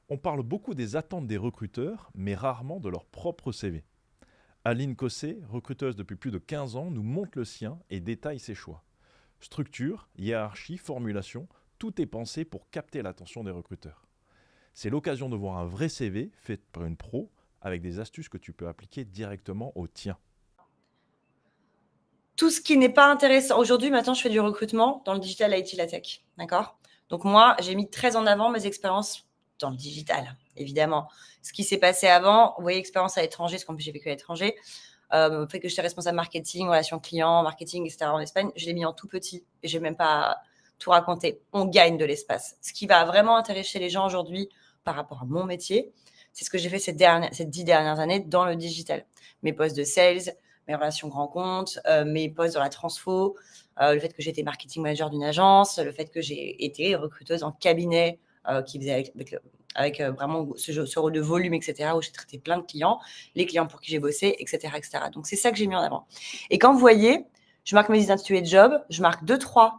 On parle beaucoup des attentes des recruteurs, mais rarement de leur propre CV. Aline Cossé, recruteuse depuis plus de 15 ans, nous montre le sien et détaille ses choix. Structure, hiérarchie, formulation, tout est pensé pour capter l'attention des recruteurs. C'est l'occasion de voir un vrai CV fait par une pro avec des astuces que tu peux appliquer directement au tien. Tout ce qui n'est pas intéressant. Aujourd'hui, maintenant, je fais du recrutement dans le digital IT, la tech. D'accord. Donc, moi, j'ai mis très en avant mes expériences dans le digital, évidemment. Ce qui s'est passé avant, vous voyez, expérience à l'étranger, parce qu'en plus, j'ai vécu à l'étranger, le fait que j'étais responsable marketing, relations clients, marketing, etc. en Espagne, je l'ai mis en tout petit et je n'ai même pas tout raconté. On gagne de l'espace. Ce qui va vraiment intéresser les gens aujourd'hui par rapport à mon métier, c'est ce que j'ai fait ces 10 dernières années dans le digital. Mes postes de sales, mes relations grands comptes, mes postes dans la transfo, le fait que j'ai été marketing manager d'une agence, le fait que j'ai été recruteuse en cabinet qui faisait avec vraiment ce rôle de volume, etc., où j'ai traité plein de clients, les clients pour qui j'ai bossé, etc., etc. Donc, c'est ça que j'ai mis en avant. Et quand vous voyez, je marque mes intitulés de job, je marque 2-3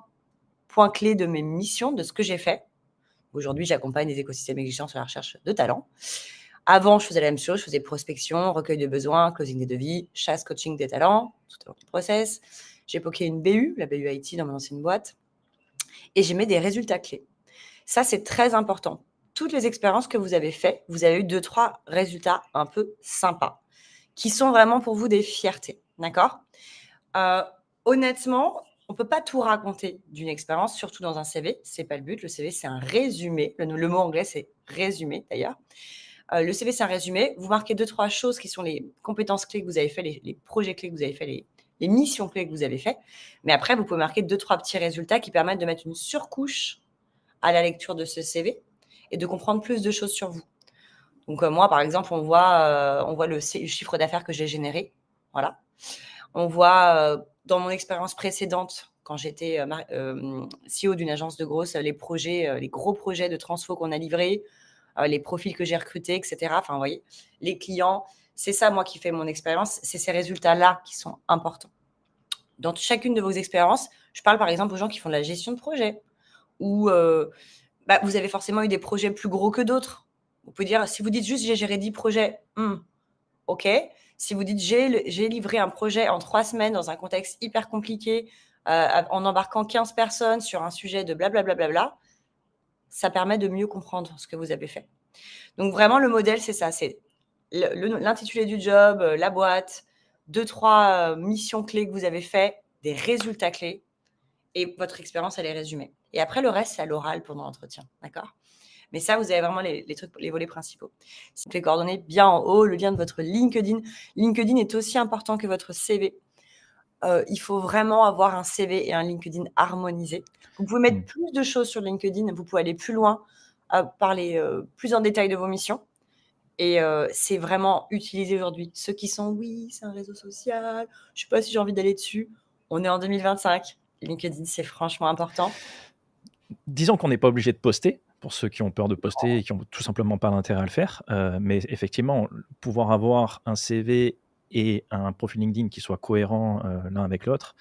points clés de mes missions, de ce que j'ai fait. Aujourd'hui, j'accompagne des écosystèmes exigeants sur la recherche de talents. Avant, je faisais la même chose, je faisais prospection, recueil de besoins, closing des devis, chasse, coaching des talents, tout au long du process. J'ai poké une BU, la BU IT dans mon ancienne boîte, et j'ai mis des résultats clés. Ça, c'est très important. Toutes les expériences que vous avez faites, vous avez eu 2-3 résultats un peu sympas, qui sont vraiment pour vous des fiertés, d'accord? Honnêtement, on ne peut pas tout raconter d'une expérience, surtout dans un CV, c'est pas le but. Le CV, c'est un résumé. Le mot anglais, c'est résumé d'ailleurs. Le CV, c'est un résumé. Vous marquez 2-3 choses qui sont les compétences clés que vous avez fait, les projets clés que vous avez fait, les missions clés que vous avez fait. Mais après, vous pouvez marquer 2-3 petits résultats qui permettent de mettre une surcouche à la lecture de ce CV et de comprendre plus de choses sur vous. Donc, moi, par exemple, on voit le chiffre d'affaires que j'ai généré. Voilà. On voit dans mon expérience précédente, quand j'étais CEO d'une agence de grosses, les gros projets de transfo qu'on a livrés, les profils que j'ai recrutés, etc. Enfin, vous voyez, les clients, c'est ça, moi, qui fait mon expérience. C'est ces résultats-là qui sont importants. Dans chacune de vos expériences, je parle par exemple aux gens qui font de la gestion de projet ou vous avez forcément eu des projets plus gros que d'autres. Vous pouvez dire, si vous dites juste j'ai géré 10 projets, OK. Si vous dites j'ai livré un projet en 3 semaines dans un contexte hyper compliqué, en embarquant 15 personnes sur un sujet de blablabla, ça permet de mieux comprendre ce que vous avez fait. Donc vraiment, le modèle, c'est ça, c'est l'intitulé du job, la boîte, 2-3 missions clés que vous avez fait, des résultats clés et votre expérience, elle est résumée. Et après, le reste, c'est à l'oral pendant l'entretien, d'accord? Mais ça, vous avez vraiment les trucs, les volets principaux. Si les coordonnées bien en haut, le lien de votre LinkedIn. LinkedIn est aussi important que votre CV. Il faut vraiment avoir un CV et un LinkedIn harmonisé. Vous pouvez mettre plus de choses sur LinkedIn, vous pouvez aller plus loin, parler plus en détail de vos missions. Et c'est vraiment utilisé aujourd'hui. Ceux qui sont, oui, c'est un réseau social, je ne sais pas si j'ai envie d'aller dessus. On est en 2025. LinkedIn, c'est franchement important. Disons qu'on n'est pas obligé de poster, pour ceux qui ont peur de poster et qui ont tout simplement pas l'intérêt à le faire. Mais effectivement, pouvoir avoir un CV et un profil LinkedIn qui soient cohérents, l'un avec l'autre,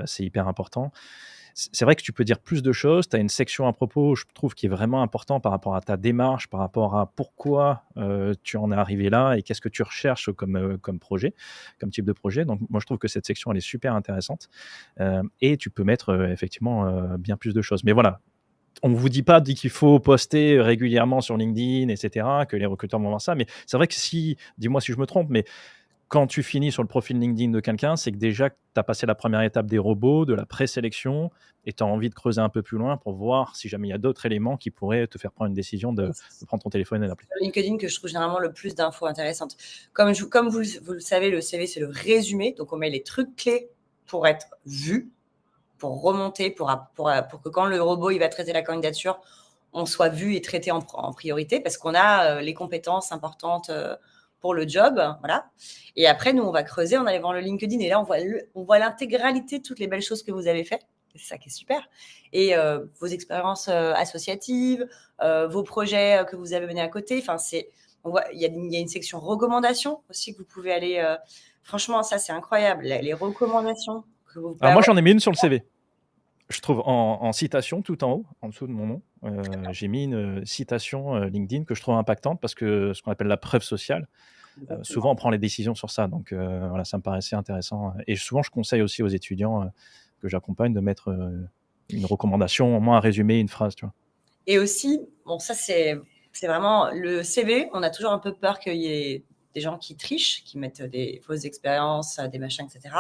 c'est hyper important. C'est vrai que tu peux dire plus de choses. Tu as une section à propos, je trouve, qui est vraiment important par rapport à ta démarche, par rapport à pourquoi, tu en es arrivé là et qu'est-ce que tu recherches comme projet, comme type de projet. Donc moi, je trouve que cette section, elle est super intéressante, et tu peux mettre, effectivement, bien plus de choses. Mais voilà, on vous dit qu'il faut poster régulièrement sur LinkedIn, et cetera, que les recruteurs vont voir ça. Mais c'est vrai que dis-moi si je me trompe, mais quand tu finis sur le profil LinkedIn de quelqu'un, c'est que déjà tu as passé la première étape des robots, de la présélection et tu as envie de creuser un peu plus loin pour voir si jamais il y a d'autres éléments qui pourraient te faire prendre une décision de prendre ton téléphone et d'appeler. Sur LinkedIn que je trouve généralement le plus d'infos intéressantes. Comme vous le savez, le CV, c'est le résumé. Donc, on met les trucs clés pour être vu, pour remonter, pour que quand le robot il va traiter la candidature, on soit vu et traité en priorité parce qu'on a les compétences importantes pour le job. Voilà. Et après, nous, on va creuser en allant voir le LinkedIn. Et là, on voit l'intégralité de toutes les belles choses que vous avez faites. C'est ça qui est super. Et vos expériences associatives, vos projets que vous avez menés à côté. Enfin, il y a une section recommandations aussi que vous pouvez aller. Franchement, ça, c'est incroyable. Les recommandations que vous pouvez Alors moi, avoir. j'en ai mis une sur le CV. Je trouve en citation tout en haut, en dessous de mon nom, j'ai mis une citation LinkedIn que je trouve impactante parce que ce qu'on appelle la preuve sociale, souvent Exactement. on prend les décisions sur ça. Donc voilà, ça me paraissait intéressant. Et souvent, je conseille aussi aux étudiants que j'accompagne de mettre une recommandation, au moins un résumé, une phrase, tu vois. Et aussi, bon, ça, c'est vraiment le CV. On a toujours un peu peur qu'il y ait des gens qui trichent, qui mettent des fausses expériences, des machins, etc.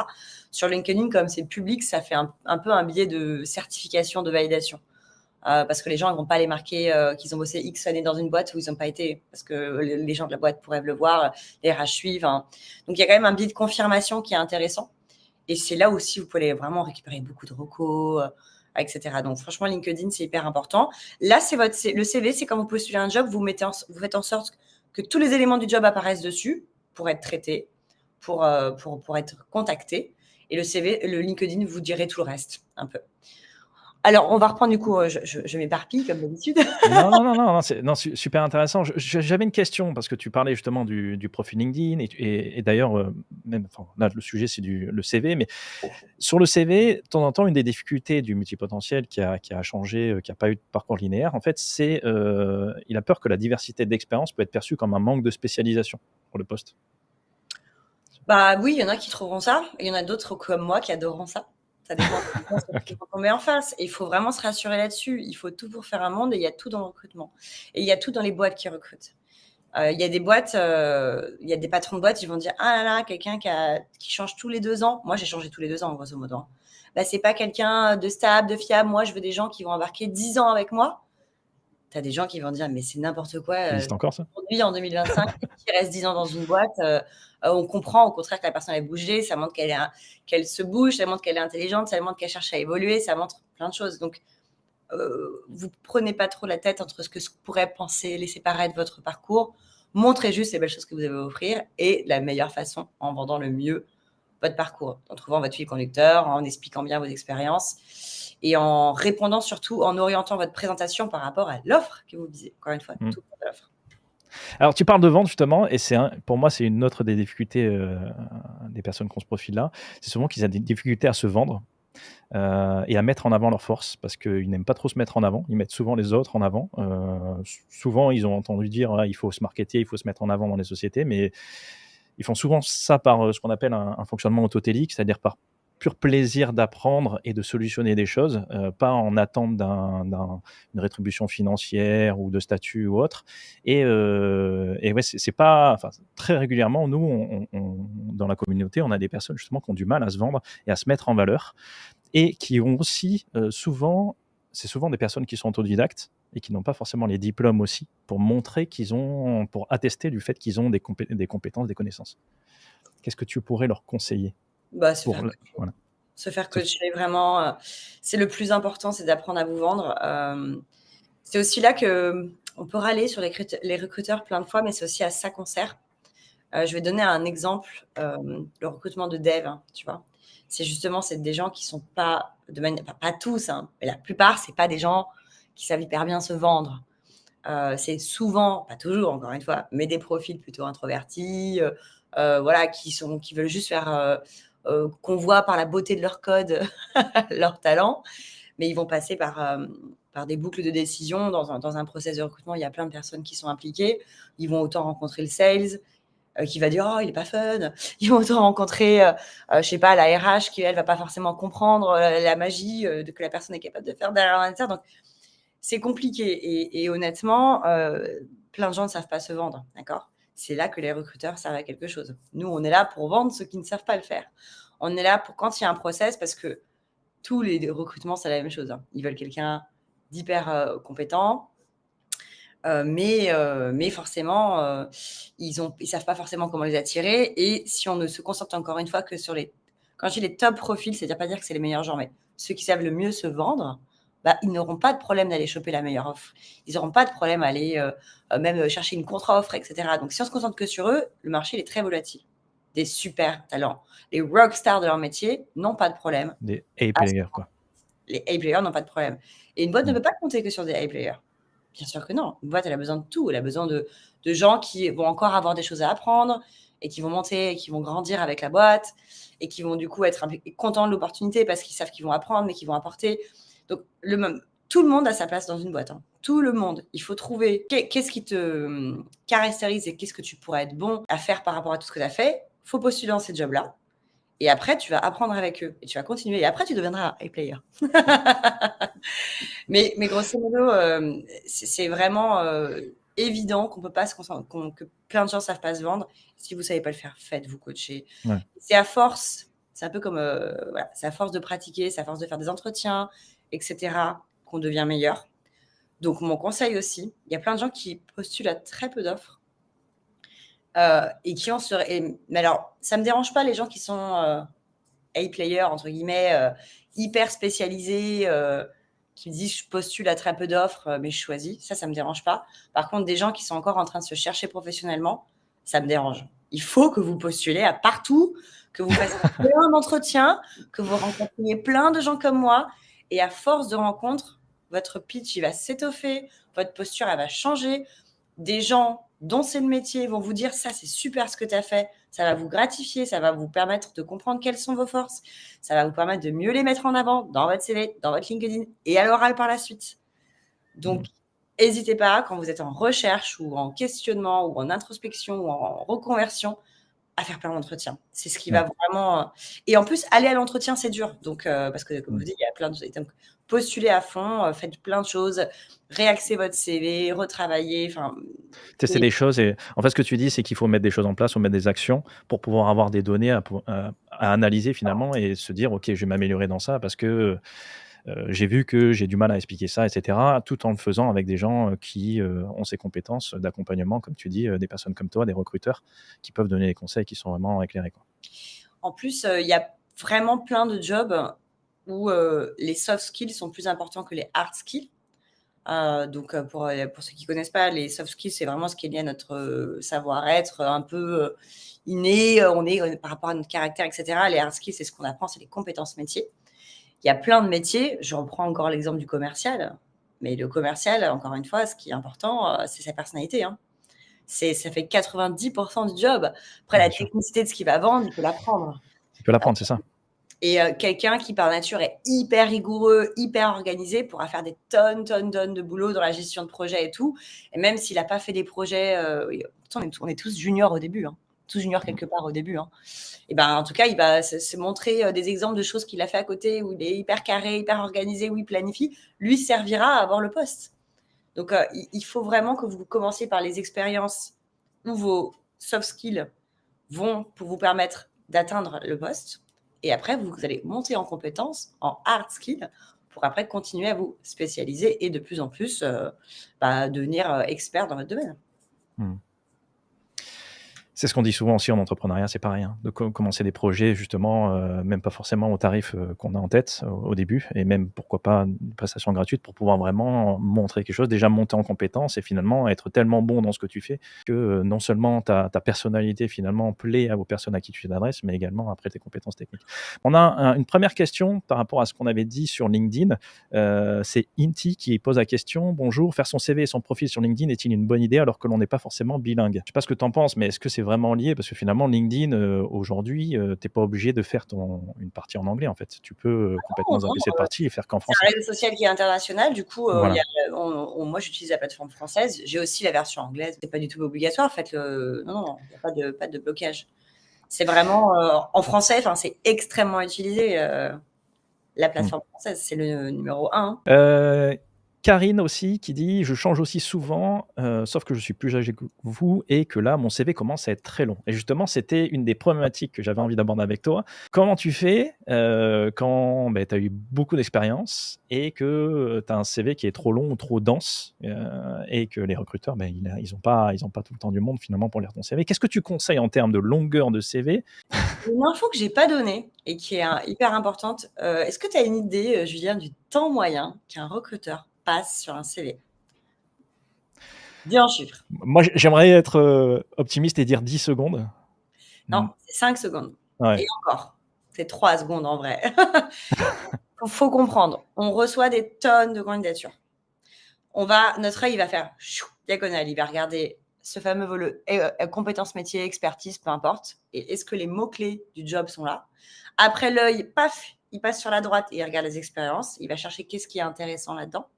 Sur LinkedIn, comme c'est public, ça fait un peu un biais de certification, de validation. Parce que les gens ne vont pas les marquer qu'ils ont bossé X années dans une boîte où ils n'ont pas été, parce que les gens de la boîte pourraient le voir, les RH suivent. Hein. Donc, il y a quand même un biais de confirmation qui est intéressant. Et c'est là aussi, vous pouvez vraiment récupérer beaucoup de recos, etc. Donc, franchement, LinkedIn, c'est hyper important. Là, le CV, c'est quand vous postulez un job, vous faites en sorte que tous les éléments du job apparaissent dessus pour être traités, pour être contactés. Et le CV, le LinkedIn, vous direz tout le reste, un peu. Alors, on va reprendre du coup, je m'éparpille comme d'habitude. Non, non, non, non, non, c'est non, super intéressant. J'avais une question parce que tu parlais justement du profil LinkedIn et d'ailleurs, même enfin, là, le sujet, c'est le CV, mais sur le CV, de temps en temps, une des difficultés du multipotentiel qui a changé, qui a pas eu de parcours linéaire, en fait, c'est, il a peur que la diversité d'expériences peut être perçue comme un manque de spécialisation pour le poste. Bah oui, il y en a qui trouveront ça, et il y en a d'autres comme moi qui adoreront ça. Ça dépend de ce OK. qu'on met en face. Et il faut vraiment se rassurer là-dessus. Il faut tout pour faire un monde et il y a tout dans le recrutement. Et il y a tout dans les boîtes qui recrutent. Il y a des boîtes, il y a des patrons de boîtes, ils vont dire ah là là, quelqu'un qui change tous les 2 ans. Moi, j'ai changé tous les 2 ans, grosso modo. Hein. Bah, c'est pas quelqu'un de stable, de fiable. Moi, je veux des gens qui vont embarquer 10 ans avec moi. Tu as des gens qui vont dire mais c'est n'importe quoi. Ça existe encore ça? Aujourd'hui, en 2025, qui reste 10 ans dans une boîte, on comprend au contraire que la personne a bougé, ça montre qu'elle se bouge, ça montre qu'elle est intelligente, ça montre qu'elle cherche à évoluer, ça montre plein de choses. Donc, vous prenez pas trop la tête entre ce que pourrait penser, laisser paraître votre parcours. Montrez juste les belles choses que vous avez à offrir et la meilleure façon en vendant le mieux votre parcours, en trouvant votre fil conducteur, en expliquant bien vos expériences et en répondant surtout, en orientant votre présentation par rapport à l'offre que vous visez. Encore une fois, Mmh. tout pour l'offre. Alors tu parles de vente justement et pour moi, c'est une autre des difficultés, des personnes qui ont ce profil-là. C'est souvent qu'ils ont des difficultés à se vendre. Et à mettre en avant leurs forces parce qu'ils n'aiment pas trop se mettre en avant. Ils mettent souvent les autres en avant. Souvent, ils ont entendu dire il faut se marketer, il faut se mettre en avant dans les sociétés, mais ils font souvent ça par ce qu'on appelle un fonctionnement autotélique, c'est-à-dire par pur plaisir d'apprendre et de solutionner des choses, pas en attente d'une rétribution financière ou de statut ou autre. Et ouais, c'est pas, enfin, très régulièrement, nous, dans la communauté, on a des personnes justement qui ont du mal à se vendre et à se mettre en valeur et qui ont aussi c'est souvent des personnes qui sont autodidactes et qui n'ont pas forcément les diplômes aussi pour attester du fait qu'ils ont des compétences, des connaissances. Qu'est-ce que tu pourrais leur conseiller Bah, se pour faire voilà. se faire coacher vraiment, c'est le plus important, c'est d'apprendre à vous vendre. C'est aussi là que on peut râler sur les recruteurs plein de fois, mais c'est aussi à ça qu'on sert. Je vais donner un exemple, le recrutement de dev, hein, tu vois? C'est des gens qui sont pas pas tous, hein, mais la plupart, c'est pas des gens qui savent hyper bien se vendre. C'est souvent, pas toujours encore une fois, mais des profils plutôt introvertis, voilà, qui veulent juste faire, qu'on voit par la beauté de leur code leur talent, mais ils vont passer par des boucles de décision dans un process de recrutement. Il y a plein de personnes qui sont impliquées. Ils vont autant rencontrer le sales, qui va dire: «Oh, il est pas fun». Ils vont autant rencontrer, je sais pas, la RH qui, elle, va pas forcément comprendre, la magie, que la personne est capable de faire derrière l'ordinateur. Donc c'est compliqué et honnêtement, plein de gens ne savent pas se vendre, d'accord? C'est là que les recruteurs servent à quelque chose. Nous, on est là pour vendre ceux qui ne savent pas le faire. On est là pour quand il y a un process parce que tous les recrutements, c'est la même chose, hein. Ils veulent quelqu'un d'hyper, compétent, mais forcément, ils savent pas forcément comment les attirer et si on ne se concentre encore une fois que sur les quand je dis les top profils, c'est-à-dire pas dire que c'est les meilleurs gens, mais ceux qui savent le mieux se vendre, bah, ils n'auront pas de problème d'aller choper la meilleure offre. Ils n'auront pas de problème à aller, même, chercher une contre-offre et cetera. Donc si on se concentre que sur eux, le marché il est très volatile. Des super talents. Les rockstars de leur métier n'ont pas de problème Des A à se players, vendre. quoi. Les A players n'ont pas de problème et une boîte ne Mmh. peut pas compter que sur des A players. Bien sûr que non. Une boîte, elle a besoin de tout. Elle a besoin de gens qui vont encore avoir des choses à apprendre, et qui vont monter et qui vont grandir avec la boîte et qui vont du coup être contents de l'opportunité parce qu'ils savent qu'ils vont apprendre mais qu'ils vont apporter. Donc, tout le monde a sa place dans une boîte. Hein. Tout le monde. Il faut trouver qu'est-ce qui te caractérise et qu'est-ce que tu pourrais être bon à faire par rapport à tout ce que tu as fait. Il faut postuler dans ces jobs-là. Et après, tu vas apprendre avec eux et tu vas continuer. Et après, tu deviendras un player. mais grosso modo, c'est vraiment évident qu'on peut pas se concentrer, que plein de gens savent pas se vendre. Si vous savez pas le faire, faites-vous coacher. Ouais. C'est à force, c'est un peu comme, voilà, c'est à force de pratiquer, c'est à force de faire des entretiens, etc., qu'on devient meilleur. Donc, mon conseil aussi, il y a plein de gens qui postulent à très peu d'offres et qui en seraient. Mais alors, ça me dérange pas les gens qui sont A-player, entre guillemets, hyper spécialisés, qui me disent je postule à très peu d'offres, mais je choisis. Ça me dérange pas. Par contre, des gens qui sont encore en train de se chercher professionnellement, ça me dérange. Il faut que vous postulez à partout, que vous fassiez plein d'entretiens, que vous rencontriez plein de gens comme moi. Et à force de rencontres, votre pitch, il va s'étoffer, votre posture, elle va changer. Des gens dont c'est le métier vont vous dire ça, c'est super ce que tu as fait. Ça va vous gratifier, ça va vous permettre de comprendre quelles sont vos forces. Ça va vous permettre de mieux les mettre en avant dans votre CV, dans votre LinkedIn et à l'oral par la suite. Donc, n'hésitez pas, quand vous êtes en recherche ou en questionnement ou en introspection ou en reconversion, à faire plein d'entretiens. C'est ce qui va vraiment. Et en plus, aller à l'entretien, c'est dur. Donc, parce que, comme je vous dis, il y a plein de choses. Donc, postulez à fond, faites plein de choses, réaxez votre CV, retravaillez. Tester des choses. Et en fait, ce que tu dis, c'est qu'il faut mettre des choses en place, faut mettre des actions pour pouvoir avoir des données à analyser finalement et se dire, OK, je vais m'améliorer dans ça parce que j'ai vu que j'ai du mal à expliquer ça, etc., tout en le faisant avec des gens qui ont ces compétences d'accompagnement, comme tu dis, des personnes comme toi, des recruteurs, qui peuvent donner des conseils qui sont vraiment éclairés, quoi. En plus, il y a vraiment plein de jobs où les soft skills sont plus importants que les hard skills. Donc, pour ceux qui ne connaissent pas, les soft skills, c'est vraiment ce qui est lié à notre savoir-être un peu inné, on est par rapport à notre caractère, etc. Les hard skills, c'est ce qu'on apprend, c'est les compétences métiers. Il y a plein de métiers, je reprends encore l'exemple du commercial, mais le commercial, encore une fois, ce qui est important, c'est sa personnalité. Hein. Ça fait 90% du job. Après, la technicité de ce qu'il va vendre, il peut l'apprendre. Il peut l'apprendre, c'est ça. Et quelqu'un qui, par nature, est hyper rigoureux, hyper organisé, pourra faire des tonnes de boulot dans la gestion de projet et tout. Et même s'il n'a pas fait des projets, on est tous juniors au début, hein, tous juniors quelque part au début. Hein. Et ben, en tout cas, il va se montrer des exemples de choses qu'il a fait à côté, où il est hyper carré, hyper organisé, où il planifie. Lui servira à avoir le poste. Donc, il faut vraiment que vous commenciez par les expériences où vos soft skills vont pour vous permettre d'atteindre le poste. Et après, vous allez monter en compétences, en hard skills, pour après continuer à vous spécialiser et de plus en plus devenir expert dans votre domaine. C'est ce qu'on dit souvent aussi en entrepreneuriat, c'est pareil, hein, de commencer des projets justement, même pas forcément au tarif qu'on a en tête au début, et même pourquoi pas une prestation gratuite pour pouvoir vraiment montrer quelque chose, déjà monter en compétences et finalement être tellement bon dans ce que tu fais que non seulement ta personnalité finalement plaît à vos personnes à qui tu t'adresses, mais également après tes compétences techniques. On a une première question par rapport à ce qu'on avait dit sur LinkedIn. C'est Inti qui pose la question: bonjour, faire son CV et son profil sur LinkedIn est-il une bonne idée alors que l'on n'est pas forcément bilingue? Je sais pas ce que tu en penses, mais est-ce que c'est vraiment lié? Parce que finalement, LinkedIn, aujourd'hui, tu n'es pas obligé de faire une partie en anglais, en fait. Tu peux complètement zapper cette partie et faire qu'en français. C'est un réseau social qui est international. Du coup, Voilà. moi, j'utilise la plateforme française. J'ai aussi la version anglaise. C'est pas du tout obligatoire. Non, il n'y a pas de blocage. C'est vraiment en français. C'est extrêmement utilisé. La plateforme française, c'est le numéro 1. Karine aussi qui dit: je change aussi souvent, sauf que je suis plus âgé que vous et que là, mon CV commence à être très long. Et justement, c'était une des problématiques que j'avais envie d'aborder avec toi. Comment tu fais quand tu as eu beaucoup d'expérience et que tu as un CV qui est trop long ou trop dense et que les recruteurs, ils n'ont pas tout le temps du monde finalement pour lire ton CV. Qu'est-ce que tu conseilles en termes de longueur de CV? Une info que j'ai pas donnée et qui est hyper importante. Est-ce que tu as une idée, Julien, du temps moyen qu'un recruteur passe sur un CV? Dis en chiffres. Moi, j'aimerais être optimiste et dire 10 secondes. Non, c'est 5 secondes. Ouais. Et encore, c'est 3 secondes en vrai. Faut comprendre, on reçoit des tonnes de candidatures. Notre œil, il va faire diagonale, il va regarder ce fameux volet compétences métiers, expertise, peu importe. Et est-ce que les mots-clés du job sont là? Après l'œil, paf, il passe sur la droite et il regarde les expériences. Il va chercher qu'est-ce qui est intéressant là-dedans.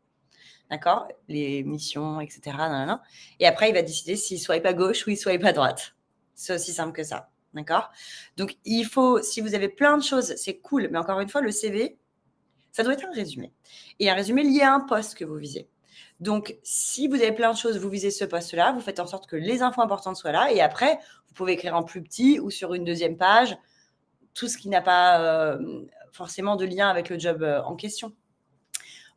D'accord? Les missions, etc. Nanana. Et après, il va décider s'il swipe à gauche ou il swipe à droite. C'est aussi simple que ça. D'accord? Donc, il faut, si vous avez plein de choses, c'est cool. Mais encore une fois, le CV, ça doit être un résumé. Et un résumé lié à un poste que vous visez. Donc, si vous avez plein de choses, vous visez ce poste-là, vous faites en sorte que les infos importantes soient là. Et après, vous pouvez écrire en plus petit ou sur une deuxième page tout ce qui n'a pas forcément de lien avec le job en question.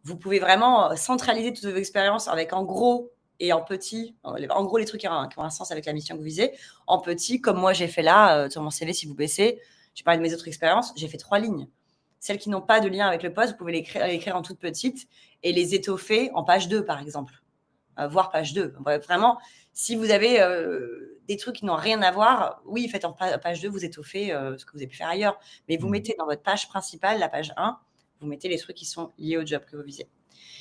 Vous pouvez vraiment centraliser toutes vos expériences avec en gros et en petit, en gros les trucs qui ont un sens avec la mission que vous visez, en petit, comme moi j'ai fait là, sur mon CV, si vous baissez, j'ai parlé de mes autres expériences, j'ai fait 3 lignes. Celles qui n'ont pas de lien avec le poste, vous pouvez les écrire en toute petite et les étoffer en page 2, par exemple, voire page 2. Vraiment, si vous avez des trucs qui n'ont rien à voir, oui, faites en page 2, vous étoffez ce que vous avez pu faire ailleurs, mais vous mettez dans votre page principale, la page 1, vous mettez les trucs qui sont liés au job que vous visez.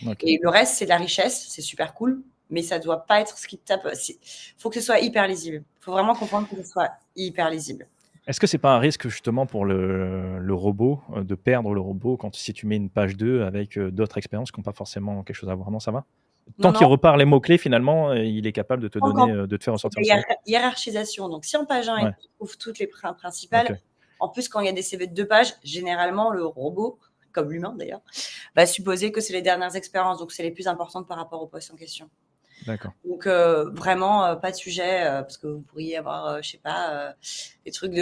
Ok. Et le reste, c'est de la richesse, c'est super cool, mais ça ne doit pas être ce qui te tape. Il faut que ce soit hyper lisible. Il faut vraiment comprendre que ce soit hyper lisible. Est-ce que c'est pas un risque justement pour le robot, de perdre le robot si tu mets une page 2 avec, d'autres expériences qui n'ont pas forcément quelque chose à voir? Non, ça va? Non, Tant qu'il non, repart les mots-clés finalement, il est capable de te encore, donner, de te faire ressortir le il y a CV? hiérarchisation. Donc, si en page 1, il Ouais, trouve toutes les principales, OK. en plus, quand il y a des CV de 2 pages, généralement, le robot, comme l'humain d'ailleurs, va supposer que c'est les dernières expériences, donc c'est les plus importantes par rapport au poste en question. D'accord. Donc vraiment pas de sujet parce que vous pourriez avoir, je sais pas, des trucs,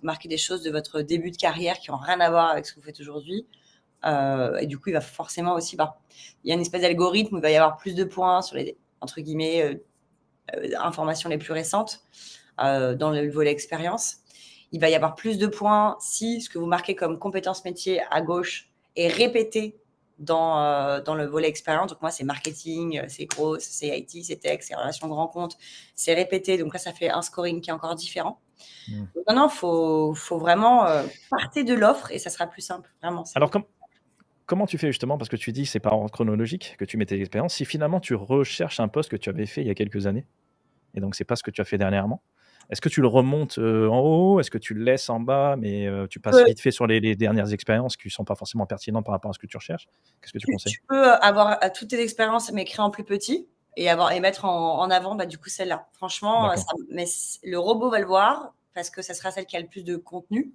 marquer des choses de votre début de carrière qui ont rien à voir avec ce que vous faites aujourd'hui. Et du coup, il va forcément aussi, il y a une espèce d'algorithme où il va y avoir plus de points sur les entre guillemets informations les plus récentes dans le volet expérience. Il va y avoir plus de points si ce que vous marquez comme compétences métiers à gauche est répété dans le volet expérience. Donc moi, c'est marketing, c'est gros, c'est IT, c'est tech, c'est relations grand compte, c'est répété. Donc là, ça fait un scoring qui est encore différent. Mmh. Donc, non, faut vraiment partir de l'offre et ça sera plus simple. Vraiment, c'est Alors beaucoup. comment tu fais justement? Parce que tu dis que c'est par ordre chronologique que tu mets tes expériences. Si finalement tu recherches un poste que tu avais fait il y a quelques années et donc c'est pas ce que tu as fait dernièrement, est-ce que tu le remontes, en haut? Est-ce que tu le laisses en bas, mais tu passes vite fait sur les dernières expériences qui sont pas forcément pertinentes par rapport à ce que tu recherches? Qu'est-ce que tu conseilles? Tu peux avoir toutes tes expériences, mais écrire en plus petit et mettre en avant, du coup, celle-là. Franchement, D'accord. mais le robot va le voir parce que ça sera celle qui a le plus de contenu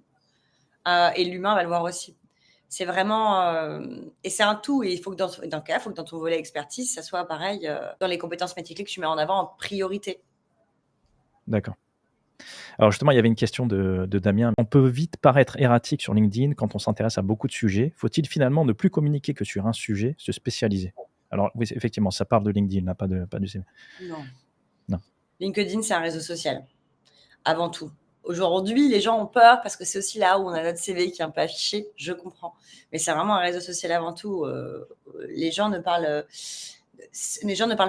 et l'humain va le voir aussi. C'est vraiment et c'est un tout. Et il faut que dans le cas, il faut que dans ton volet expertise, ça soit pareil dans les compétences métiers clés que tu mets en avant en priorité. D'accord. Alors justement, il y avait une question de Damien. On peut vite paraître erratique sur LinkedIn quand on s'intéresse à beaucoup de sujets. Faut-il finalement ne plus communiquer que sur un sujet, se spécialiser? Alors oui, effectivement, ça parle de LinkedIn, là, pas du CV. Non. Non. LinkedIn, c'est un réseau social. Avant tout. Aujourd'hui, les gens ont peur parce que c'est aussi là où on a notre CV qui est un peu affiché, je comprends. Mais c'est vraiment un réseau social avant tout. Les gens ne parlent,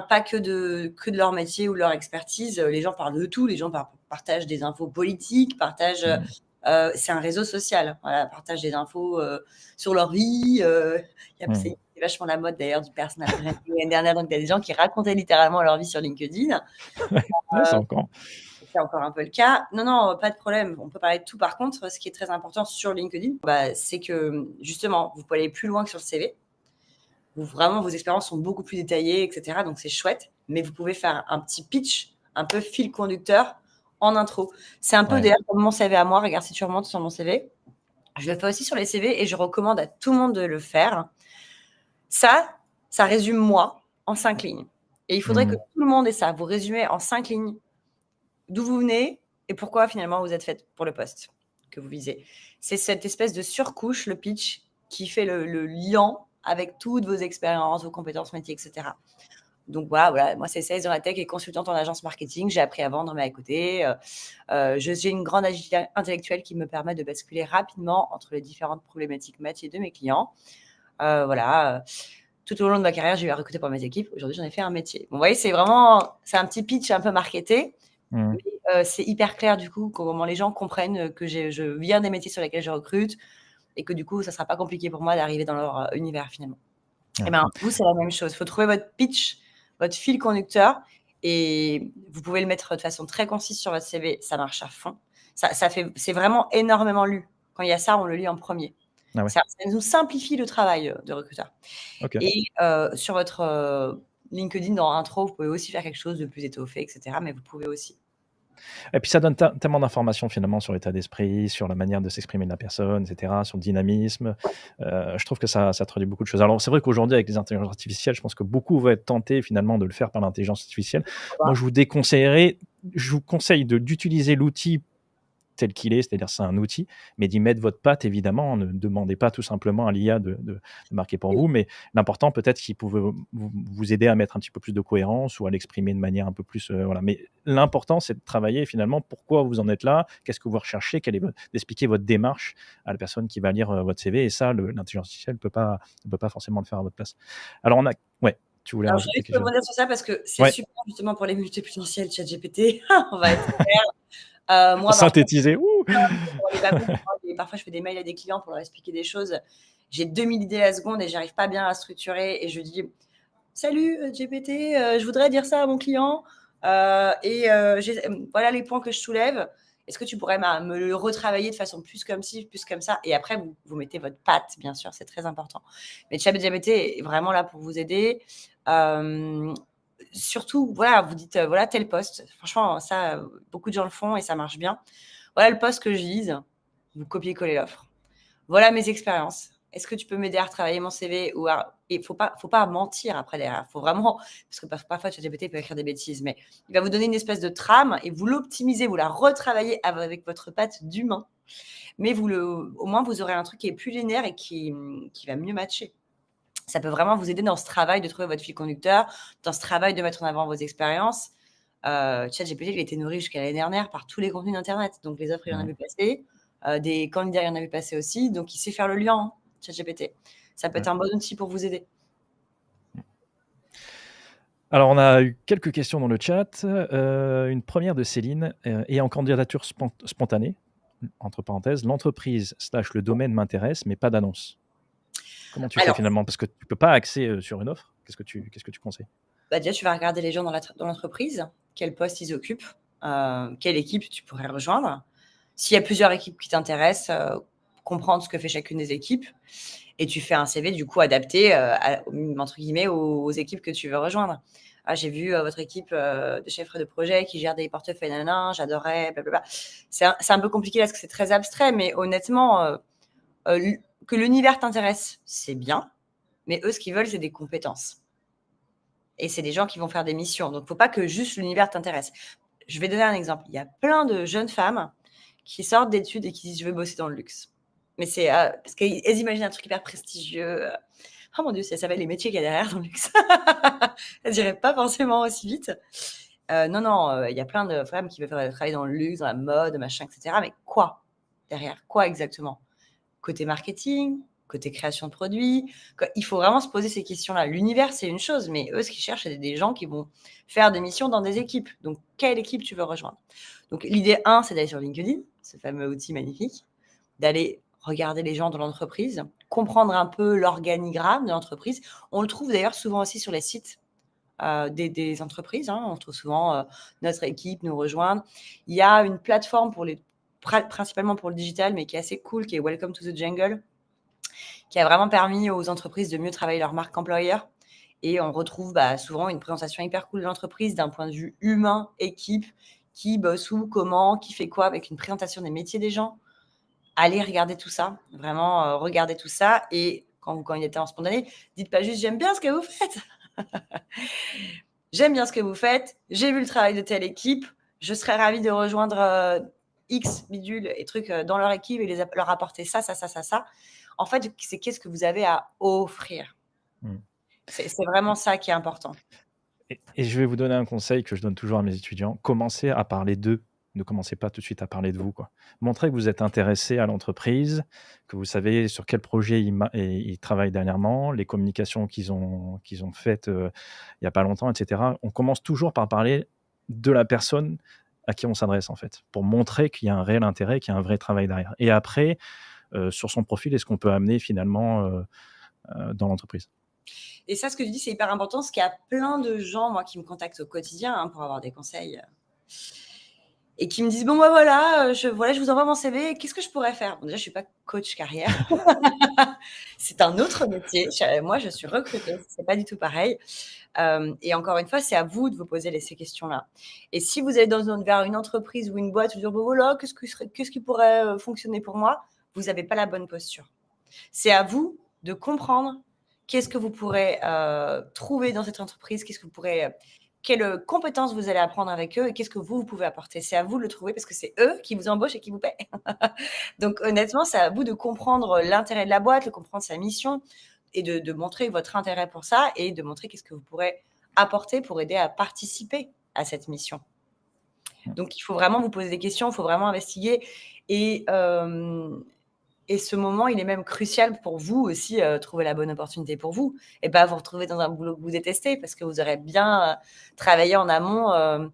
pas que de leur métier ou de leur expertise. Les gens parlent de tout. Les gens partagent des infos politiques, Mmh. c'est un réseau social. Voilà, partagent des infos sur leur vie. Mmh. C'est vachement la mode d'ailleurs du personal branding l'année dernière. Donc, il y a des gens qui racontaient littéralement leur vie sur LinkedIn. Ouais, c'est encore C'est encore un peu le cas. Non, non, pas de problème. On peut parler de tout. Par contre, ce qui est très important sur LinkedIn, c'est que justement, vous pouvez aller plus loin que sur le CV. Vraiment, vos expériences sont beaucoup plus détaillées, etc. Donc, c'est chouette. Mais vous pouvez faire un petit pitch, un peu fil conducteur en intro. C'est un peu ouais. d'ailleurs comme mon CV à moi. Regarde, si tu remontes sur mon CV, je le fais aussi sur les CV et je recommande à tout le monde de le faire. Ça résume moi en 5 lignes. Et il faudrait que Mmh. tout le monde ait ça. Vous résumez en 5 lignes d'où vous venez et pourquoi finalement vous êtes faite pour le poste que vous visez. C'est cette espèce de surcouche, le pitch, qui fait le lien avec toutes vos expériences, vos compétences métiers, etc. Donc voilà, moi c'est sales dans la tech et consultante en agence marketing. J'ai appris à vendre, mais à côté, j'ai une grande agilité intellectuelle qui me permet de basculer rapidement entre les différentes problématiques métiers de mes clients. Voilà. Tout au long de ma carrière, j'ai eu à recruter pour mes équipes. Aujourd'hui, j'en ai fait un métier. Bon, vous voyez, c'est un petit pitch un peu marketé, Mmh. mais c'est hyper clair du coup, comment les gens comprennent que je viens des métiers sur lesquels je recrute et que du coup, ça sera pas compliqué pour moi d'arriver dans leur univers finalement. Et Ouais. vous, c'est la même chose. Il faut trouver votre pitch, votre fil conducteur et vous pouvez le mettre de façon très concise sur votre CV, ça marche à fond. C'est vraiment énormément lu. Quand il y a ça, on le lit en premier. Ah ouais, Ça nous simplifie le travail, de recruteur. OK. Et sur votre, LinkedIn, dans intro, vous pouvez aussi faire quelque chose de plus étoffé et cetera, mais vous pouvez aussi. Et puis ça donne tellement d'informations finalement sur l'état d'esprit, sur la manière de s'exprimer de la personne, et cetera, sur le dynamisme. Je trouve que ça traduit beaucoup de choses. Alors c'est vrai qu'aujourd'hui avec les intelligences artificielles, je pense que beaucoup vont être tentés finalement de le faire par l'intelligence artificielle. Moi, je vous conseille d'utiliser l'outil tel qu'il est, c'est-à-dire c'est un outil, mais d'y mettre votre patte évidemment. Ne demandez pas tout simplement à l'IA de marquer pour vous, mais l'important peut-être qu'il pouvait vous aider à mettre un petit peu plus de cohérence ou à l'exprimer de manière un peu plus, voilà. Mais l'important, c'est de travailler finalement pourquoi vous en êtes là, qu'est-ce que vous recherchez, quelle est d'expliquer votre démarche à la personne qui va lire, votre CV et ça, l'intelligence artificielle ne peut pas forcément le faire à votre place. Alors on a ouais, tu voulais Alors, je voulais rajouter juste quelque chose? rebondir sur ça parce que c'est Ouais, super justement pour les multipotentiels ChatGPT. On va être clair. Moi, parfois, synthétiser, ouh! pour les babous, parfois, je fais des mails à des clients pour leur expliquer des choses. J'ai 2000 idées à la seconde et j'arrive pas bien à structurer et je dis: «Salut, GPT, je voudrais dire ça à mon client, voilà les points que je soulève. Est-ce que tu pourrais me le retravailler de façon plus comme ci, plus comme ça?» Et après vous mettez votre patte, bien sûr, c'est très important. Mais ChatGPT est vraiment là pour vous aider. Hem, Surtout, voilà, vous dites, voilà tel poste. Franchement, ça, beaucoup de gens le font et ça marche bien. Voilà le poste que je vise, vous copiez-collez l'offre. Voilà mes expériences. Est-ce que tu peux m'aider à retravailler mon CV ou à et faut pas mentir après derrière. Faut vraiment parce que parfois ChatGPT peut écrire des bêtises, mais il va vous donner une espèce de trame et vous l'optimisez, vous la retravaillez avec votre patte d'humain, mais au moins vous aurez un truc qui est plus linéaire et qui va mieux matcher. Ça peut vraiment vous aider dans ce travail de trouver votre fil conducteur, dans ce travail de mettre en avant vos expériences. ChatGPT, il a été nourri jusqu'à l'année dernière par tous les contenus d'internet. Donc les offres, il en a Mmh. vu passer, des candidats, il en a vu passer aussi. Donc il sait faire le lien, hein, ChatGPT. Ça peut être Mmh. un bon outil pour vous aider. Alors, on a eu quelques questions dans le chat. Une première de Céline, et en candidature spontanée, entre parenthèses, l'entreprise slash le domaine m'intéresse, mais pas d'annonce. Comment tu fais Alors, finalement? Parce que tu peux pas axer, sur une offre. Qu'est-ce que tu conseilles? bah, déjà, tu vas regarder les gens dans l'entreprise, quel poste ils occupent, quelle équipe tu pourrais rejoindre. S'il y a plusieurs équipes qui t'intéressent, comprendre ce que fait chacune des équipes et tu fais un CV du coup adapté, entre guillemets «aux équipes que tu veux rejoindre». «Ah j'ai vu, votre équipe, de chefs de projet qui gère des portefeuilles nin j'adorais blablabla». C'est un peu compliqué parce que c'est très abstrait, mais honnêtement, que l'univers t'intéresse, c'est bien, mais eux ce qu'ils veulent, c'est des compétences et c'est des gens qui vont faire des missions. Donc faut pas que juste l'univers t'intéresse. Je vais donner un exemple. Il y a plein de jeunes femmes qui sortent d'études et qui disent: «Je veux bosser dans le luxe». Mais c'est, parce qu'elles imaginent un truc hyper prestigieux, oh mon Dieu, si elles savaient les métiers qu'il y a derrière dans le luxe, elles iraient pas forcément aussi vite. Non, non, il y a plein de femmes qui veulent travailler dans le luxe, dans la mode, machin et cetera, mais quoi derrière? Quoi exactement? Côté marketing, côté création de produits, il faut vraiment se poser ces questions-là. L'univers, c'est une chose, mais eux, ce qu'ils cherchent, c'est des gens qui vont faire des missions dans des équipes. Donc, quelle équipe tu veux rejoindre? Donc, l'idée 1, c'est d'aller sur LinkedIn, ce fameux outil magnifique, d'aller regarder les gens de l'entreprise, comprendre un peu l'organigramme de l'entreprise. On le trouve d'ailleurs souvent aussi sur les sites des entreprises, hein. On trouve souvent notre équipe nous rejoindre. Il y a une plateforme principalement pour le digital, mais qui est assez cool, qui est Welcome to the Jungle, qui a vraiment permis aux entreprises de mieux travailler leur marque employeur. Et on retrouve souvent une présentation hyper cool de l'entreprise d'un point de vue humain, équipe, qui bosse où, comment, qui fait quoi, avec une présentation des métiers des gens. Allez regarder tout ça, vraiment regardez tout ça. Et quand vous candidatez en spontané, dites pas juste j'aime bien ce que vous faites. J'aime bien ce que vous faites, j'ai vu le travail de telle équipe, je serais ravie de rejoindre X bidule et trucs dans leur équipe et leur apporter ça, ça, ça, ça, ça. En fait, c'est qu'est-ce que vous avez à offrir. Mmh. C'est vraiment ça qui est important. Et je vais vous donner un conseil que je donne toujours à mes étudiants. Commencez à parler d'eux. Ne commencez pas tout de suite à parler de vous, quoi. Montrez que vous êtes intéressé à l'entreprise, que vous savez sur quel projet ils travaillent dernièrement, les communications qu'ils ont faites, il y a pas longtemps et cetera. On commence toujours par parler de la personne à qui on s'adresse, en fait, pour montrer qu'il y a un réel intérêt, qu'il y a un vrai travail derrière et après, sur son profil, est-ce qu'on peut amener finalement, dans l'entreprise. Et ça, ce que tu dis, c'est hyper important, parce qu'il y a plein de gens, moi, qui me contactent au quotidien, hein, pour avoir des conseils, et qui me disent: «Bon, bah, voilà, je vous envoie mon CV, qu'est-ce que je pourrais faire?» Bon, déjà, je suis pas coach carrière. C'est un autre métier. Moi, je suis recruteuse, c'est pas du tout pareil. Et encore une fois, c'est à vous de vous poser ces questions-là. Et si vous allez vers une entreprise ou une boîte, vous dire: «Bon, voilà, qu'est-ce qui pourrait, fonctionner pour moi?» Vous avez pas la bonne posture. C'est à vous de comprendre qu'est-ce que vous pourrez, trouver dans cette entreprise, qu'est-ce que vous pourrez, quelles compétences vous allez apprendre avec eux, et qu'est-ce que vous pouvez apporter. C'est à vous de le trouver, parce que c'est eux qui vous embauchent et qui vous paient. Donc honnêtement, c'est à vous de comprendre l'intérêt de la boîte, de comprendre sa mission, et de montrer votre intérêt pour ça, et de montrer qu'est-ce que vous pourrez apporter pour aider à participer à cette mission. Donc il faut vraiment vous poser des questions, il faut vraiment investiguer, et ce moment, il est même crucial pour vous aussi, trouver la bonne opportunité pour vous, et pas vous retrouver dans un boulot que vous détestez, parce que vous aurez bien, travaillé en amont,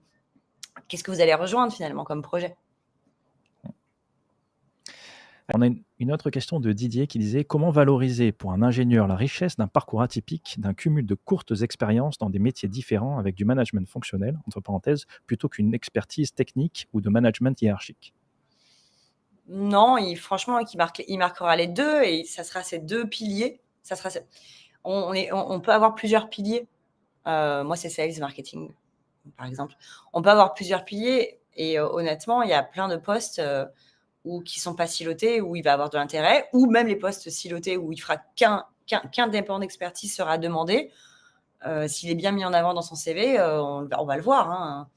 qu'est-ce que vous allez rejoindre finalement comme projet. On a une autre question de Didier qui disait: «Comment valoriser pour un ingénieur la richesse d'un parcours atypique, d'un cumul de courtes expériences dans des métiers différents avec du management fonctionnel, entre parenthèses, plutôt qu'une expertise technique ou de management hiérarchique?» Non, franchement, il marquera les 2, et ça sera ces 2 piliers. Ça sera on peut avoir plusieurs piliers. Moi, c'est sales, marketing, par exemple. On peut avoir plusieurs piliers, et honnêtement, il y a plein de postes, qui sont pas silotés, où il va avoir de l'intérêt, ou même les postes silotés où il fera qu'un dépendant d'expertise sera demandé. S'il est bien mis en avant dans son CV, on va le voir, hein.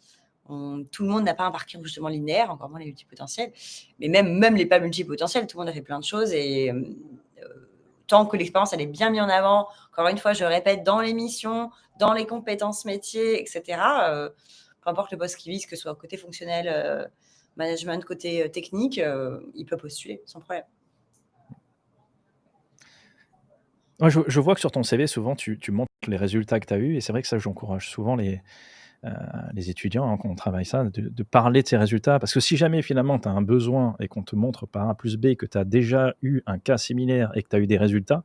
Tout le monde n'a pas un parcours justement linéaire, encore moins les multipotentiels. Mais même les pas multipotentiels, tout le monde a fait plein de choses, et tant que l'expérience, elle est bien mise en avant, encore une fois, je répète, dans les missions, dans les compétences métiers, et cetera, peu importe le poste qu'il vise, que ce soit côté fonctionnel, management, côté, technique, il peut postuler sans problème. Ouais, je vois que sur ton CV, souvent, tu montres les résultats que tu as eus, et c'est vrai que ça, j'encourage souvent heu, les étudiants, hein, quand on travaille ça, de parler de ces résultats. Parce que si jamais, finalement, tu as un besoin et qu'on te montre par A plus B que tu as déjà eu un cas similaire et que tu as eu des résultats,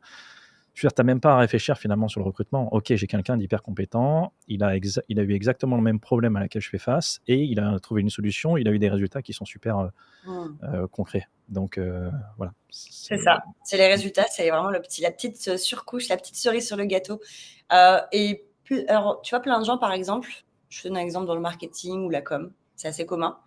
je veux dire, tu as même pas à réfléchir, finalement, sur le recrutement. OK, j'ai quelqu'un d'hyper compétent, il a eu exactement le même problème à laquelle je fais face, et il a trouvé une solution, il a eu des résultats qui sont super, Mmh. concrets. Donc voilà, C'est ça, c'est les résultats, c'est vraiment la petite, surcouche, la petite cerise sur le gâteau. Alors, tu vois, plein de gens, par exemple, je te donne un exemple dans le marketing ou la com, c'est assez commun.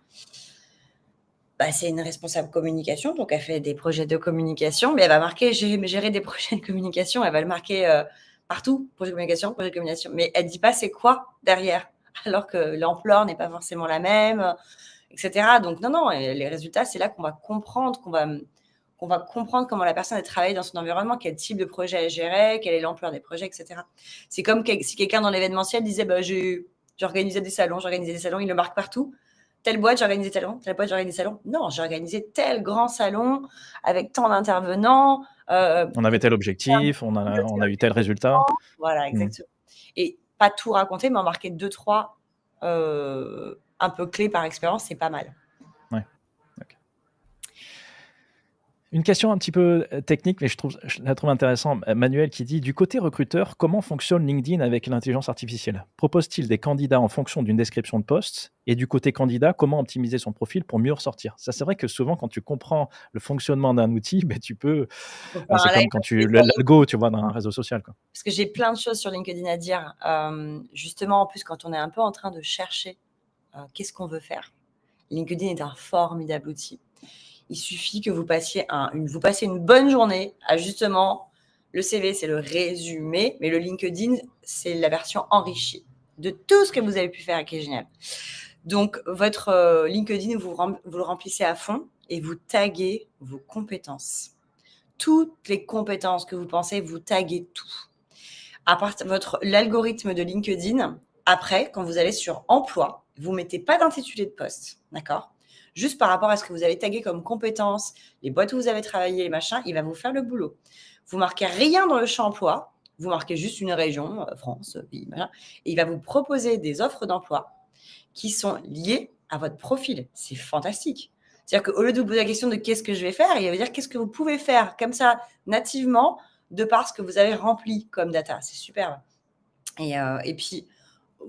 Bah, c'est une responsable communication, donc elle fait des projets de communication, mais elle va marquer gérer des projets de communication, elle va le marquer, partout, projet de communication, mais elle dit pas c'est quoi derrière, alors que l'ampleur n'est pas forcément la même, et cetera. Donc non, les résultats, c'est là qu'on va comprendre, qu'on va comprendre comment la personne a travaillé dans son environnement, quel type de projet elle gérait, quelle est l'ampleur des projets, et cetera. C'est comme si quelqu'un dans l'événementiel disait: «Bah, j'organisais des salons, il le marque partout. Telle boîte, j'ai organisé tel salon, telle boîte, j'ai organisé tel salon. Non, j'ai organisé tel grand salon avec tant d'intervenants, on avait tel objectif, on a eu tel résultat. voilà, Mmh. exactement. Et pas tout raconter, mais en marquer 2-3, un peu clés par expérience, c'est pas mal. Ouais. OK. Une question un petit peu, technique, mais je la trouve intéressante. Manuel qui dit: «Du côté recruteur, comment fonctionne LinkedIn avec l'intelligence artificielle? Propose-t-il des candidats en fonction d'une description de poste? Et du côté candidat, comment optimiser son profil pour mieux ressortir?» Ça, c'est vrai que souvent, quand tu comprends le fonctionnement d'un outil, beh, tu peux, Faut faire un c'est live comme quand sur l'algo, tu vois, d'un réseau social, quoi. parce que j'ai plein de choses sur LinkedIn à dire. Justement, en plus, quand on est un peu en train de chercher, qu'est-ce qu'on veut faire? LinkedIn est un formidable outil. Il suffit que vous passiez une bonne journée à justement, le CV, c'est le résumé, mais le LinkedIn, c'est la version enrichie de tout ce que vous avez pu faire et qui est génial. Donc votre, LinkedIn, vous le remplissez à fond, et vous taguez vos compétences. Toutes les compétences que vous pensez, vous taguez tout. L'algorithme de LinkedIn, après, quand vous allez sur emploi, vous mettez pas d'intitulé de poste, d'accord? Juste par rapport à ce que vous avez tagué comme compétences, les boîtes où vous avez travaillé, les machins, il va vous faire le boulot. Vous marquez rien dans le champ emploi, vous marquez juste une région, France, pays, machin, et il va vous proposer des offres d'emploi qui sont liées à votre profil. C'est fantastique. C'est-à-dire qu'au lieu de vous poser la question de qu'est-ce que je vais faire, il va vous dire qu'est-ce que vous pouvez faire comme ça nativement, de par ce que vous avez rempli comme data. C'est super. Et puis,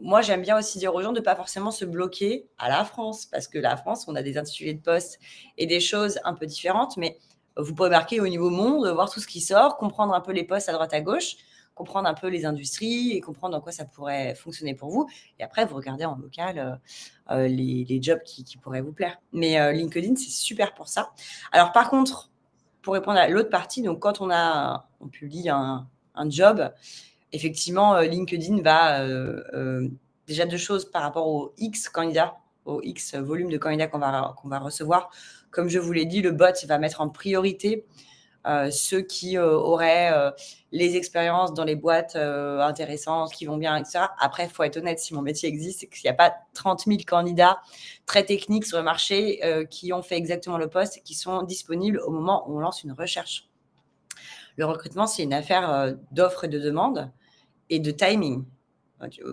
moi, j'aime bien aussi dire aux gens de ne pas forcément se bloquer à la France, parce que la France, on a des intitulés de poste et des choses un peu différentes, mais vous pouvez marquer au niveau monde, voir tout ce qui sort, comprendre un peu les postes à droite à gauche, comprendre un peu les industries et comprendre en quoi ça pourrait fonctionner pour vous. Et après, vous regardez en local les jobs qui pourraient vous plaire. Mais LinkedIn, c'est super pour ça. Alors, par contre, pour répondre à l'autre partie, donc quand on publie un job, effectivement, LinkedIn va, déjà 2 choses par rapport aux X candidats, au X volume de candidats qu'on va recevoir. Comme je vous l'ai dit, le bot va mettre en priorité, ceux qui, auraient, les expériences dans les boîtes, intéressantes, qui vont bien et cetera. Après, il faut être honnête, si mon métier existe, c'est qu'il n'y a pas 30 000 candidats très techniques sur le marché, qui ont fait exactement le poste et qui sont disponibles au moment où on lance une recherche. Le recrutement, c'est une affaire, d'offre et de demande et de timing.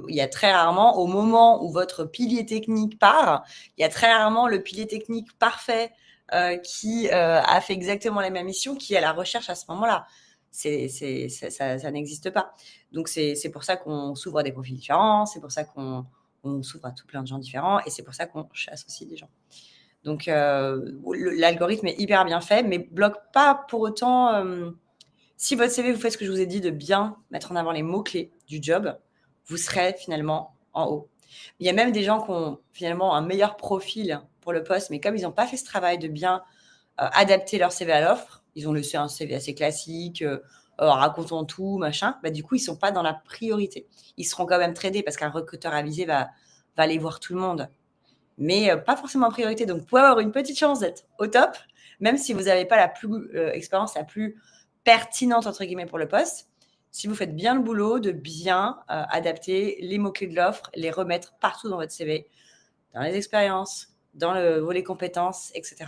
Il y a très rarement, au moment où votre pilier technique part, il y a très rarement le pilier technique parfait qui a fait exactement la même mission qui est à la recherche à ce moment-là. Ça n'existe pas. Donc, c'est pour ça qu'on s'ouvre à des profils différents, c'est pour ça qu'on s'ouvre à tout plein de gens différents et c'est pour ça qu'on chasse aussi des gens. Donc, l'algorithme est hyper bien fait, mais bloque pas pour autant. Si votre CV vous fait ce que je vous ai dit de bien mettre en avant les mots-clés du job, vous serez finalement en haut. Il y a même des gens qui ont finalement un meilleur profil pour le poste, mais comme ils n'ont pas fait ce travail de bien adapter leur CV à l'offre, ils ont laissé un CV assez classique, racontant tout, machin, bah, du coup, ils ne sont pas dans la priorité. Ils seront quand même tradés parce qu'un recruteur avisé va aller voir tout le monde, mais pas forcément en priorité. Donc, vous pouvez avoir une petite chance d'être au top, même si vous n'avez pas la expérience la plus pertinente, entre guillemets, pour le poste. Si vous faites bien le boulot de bien adapter les mots-clés de l'offre, les remettre partout dans votre CV, dans les expériences, dans le volet compétences, etc.